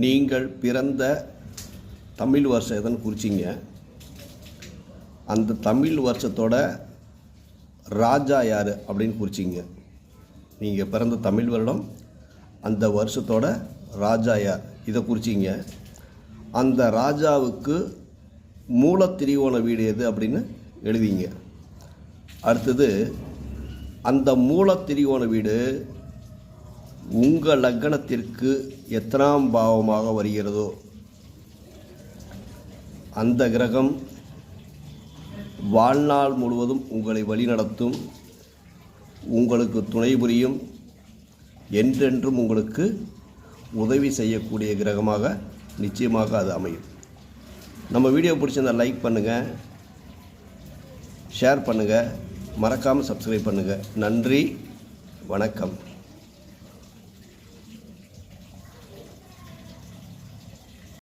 நீங்கள் பிறந்த தமிழ் வருஷம் எதுன்னு குறிச்சிங்க. அந்த தமிழ் வருஷத்தோட ராஜா யார் அப்படின்னு குறிச்சிங்க. நீங்கள் பிறந்த தமிழ் வருடம் அந்த வருஷத்தோட ராஜா யார் இதை குறிச்சிங்க. அந்த ராஜாவுக்கு மூலத்திரிகோண வீடு எது அப்படின்னு எழுதிங்க. அடுத்தது அந்த மூலத்திரிகோண வீடு உங்கள் லக்னத்திற்கு எத்தனாம் பாவமாக வருகிறதோ அந்த கிரகம் வாழ்நாள் முழுவதும் உங்களை வழிநடத்தும், உங்களுக்கு துணை புரியும், என்றென்றும் உங்களுக்கு உதவி செய்யக்கூடிய கிரகமாக நிச்சயமாக அது அமையும். நம்ம வீடியோ பிடிச்சிருந்தால் லைக் பண்ணுங்கள், ஷேர் பண்ணுங்கள், மறக்காமல் சப்ஸ்கிரைப் பண்ணுங்கள். நன்றி, வணக்கம்.